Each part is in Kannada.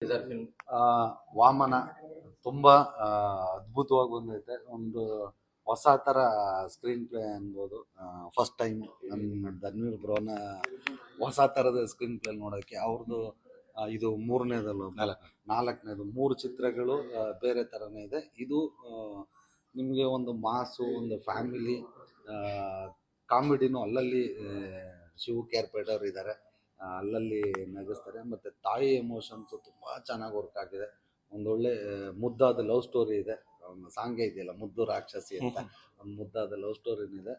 ಆ, ವಾಮನ ತುಂಬಾ ಅದ್ಭುತವಾಗಿ ಬಂದೈತೆ. ಒಂದು ಹೊಸ ತರ ಸ್ಕ್ರೀನ್ ಪ್ಲೇ ಅನ್ಬೋದು. ಫಸ್ಟ್ ಟೈಮ್ ನನ್ನ ಧನ್ವೀರ್ ಬ್ರೋನ ಹೊಸ ತರದ ಸ್ಕ್ರೀನ್ ಪ್ಲೇ ನೋಡೋಕ್ಕೆ ಅವ್ರದ್ದು. ಇದು ಮೂರನೇದಲ್ಲ, ನಾಲ್ಕನೇದು. 3 ಚಿತ್ರಗಳು ಬೇರೆ ಥರನೇ ಇದೆ. ಇದು ನಿಮಗೆ ಒಂದು ಮಾಸು, ಒಂದು ಫ್ಯಾಮಿಲಿ ಕಾಮಿಡಿನೂ ಅಲ್ಲಲ್ಲಿ ಶಿವ ಕೇರ್ಪೇಟ್ ಅವ್ರು ಇದ್ದಾರೆ, ಅಲ್ಲಲ್ಲಿ ನಗಿಸ್ತಾರೆ. ಮತ್ತು ತಾಯಿ ಎಮೋಷನ್ಸು ತುಂಬ ಚೆನ್ನಾಗಿ ವರ್ಕ್ ಆಗಿದೆ. ಒಂದೊಳ್ಳೆ ಮುದ್ದಾದ ಲವ್ ಸ್ಟೋರಿ ಇದೆ. ಒಂದು ಸಾಂಗೇ ಇದೆಯಲ್ಲ, ಮುದ್ದು ರಾಕ್ಷಸಿ ಅಂತ, ಒಂದು ಮುದ್ದಾದ ಲವ್ ಸ್ಟೋರಿನಿದೆ.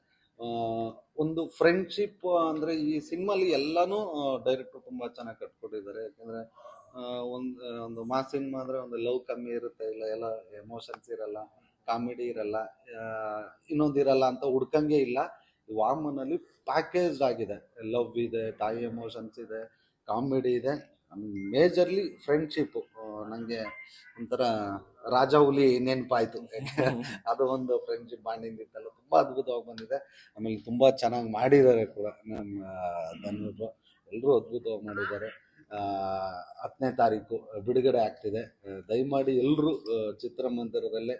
ಒಂದು ಫ್ರೆಂಡ್ಶಿಪ್ ಅಂದರೆ ಈ ಸಿನಿಮಾಲಿ ಎಲ್ಲನೂ ಡೈರೆಕ್ಟ್ರು ತುಂಬ ಚೆನ್ನಾಗಿ ಕಟ್ಕೊಟ್ಟಿದ್ದಾರೆ. ಯಾಕೆಂದರೆ ಒಂದು ಮಾಸ್ ಸಿನಿಮಾ ಅಂದರೆ ಒಂದು ಲವ್ ಕಮ್ಮಿ ಇರುತ್ತೆ, ಇಲ್ಲ ಎಲ್ಲ ಎಮೋಷನ್ಸ್ ಇರಲ್ಲ, ಕಾಮಿಡಿ ಇರಲ್ಲ, ಇನ್ನೊಂದಿರಲ್ಲ ಅಂತ ಹುಡ್ಕಂಗೆ ಇಲ್ಲ. ವಾಮನಲ್ಲಿ ಪ್ಯಾಕೇಜ್ ಆಗಿದೆ. ಲವ್ ಇದೆ, ತಾಯಿ ಎಮೋಷನ್ಸ್ ಇದೆ, ಕಾಮಿಡಿ ಇದೆ, ಮೇಜರ್ಲಿ ಫ್ರೆಂಡ್ಶಿಪ್ಪು. ನನಗೆ ಒಂಥರ ರಾಜ ಹುಲಿ ನೆನಪಾಯಿತು. ಅದು ಒಂದು ಫ್ರೆಂಡ್ಶಿಪ್ ಬಾಂಡಿಂಗ್ ಇತ್ತಲ್ಲ, ತುಂಬ ಅದ್ಭುತವಾಗಿ ಬಂದಿದೆ. ಆಮೇಲೆ ತುಂಬ ಚೆನ್ನಾಗಿ ಮಾಡಿದ್ದಾರೆ ಕೂಡ ನಮ್ಮ ಧನ್ವೀರ್. ಎಲ್ಲರೂ ಅದ್ಭುತವಾಗಿ ಮಾಡಿದ್ದಾರೆ. 10ನೇ ತಾರೀಕು ಬಿಡುಗಡೆ ಆಗ್ತಿದೆ. ದಯಮಾಡಿ ಎಲ್ಲರೂ ಚಿತ್ರಮಂದಿರದಲ್ಲೇ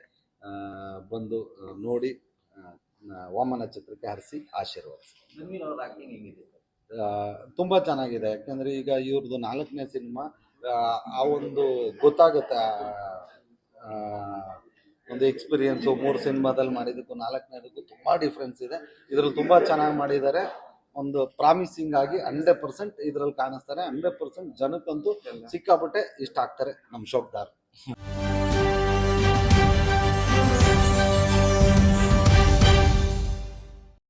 ಬಂದು ನೋಡಿ ವಾಮನ ಚಿತ್ರಕ್ಕೆ ಹರಿಸಿ ಆಶೀರ್ವದಿಸಿ. ತುಂಬ ಚೆನ್ನಾಗಿದೆ. ಯಾಕೆಂದರೆ ಈಗ ಇವ್ರದ್ದು 4ನೇ ಸಿನಿಮಾ. ಆ ಒಂದು ಗೊತ್ತಾಗುತ್ತೆ, ಒಂದು ಎಕ್ಸ್ಪೀರಿಯನ್ಸು. 3 ಸಿನಿಮಾದಲ್ಲಿ ಮಾಡಿದ್ದಕ್ಕೂ 4ನೇದಕ್ಕೂ ತುಂಬ ಡಿಫ್ರೆನ್ಸ್ ಇದೆ. ಇದರಲ್ಲಿ ತುಂಬ ಚೆನ್ನಾಗಿ ಮಾಡಿದ್ದಾರೆ. ಒಂದು ಪ್ರಾಮಿಸಿಂಗ್ ಆಗಿ 100% ಇದರಲ್ಲಿ ಕಾಣಿಸ್ತಾರೆ. 100% ಜನಕ್ಕಂತೂ ಸಿಕ್ಕಾಪಟ್ಟೆ ಇಷ್ಟ ಆಗ್ತಾರೆ ನಮ್ಮ ಶೋಕ್ದಾರ್.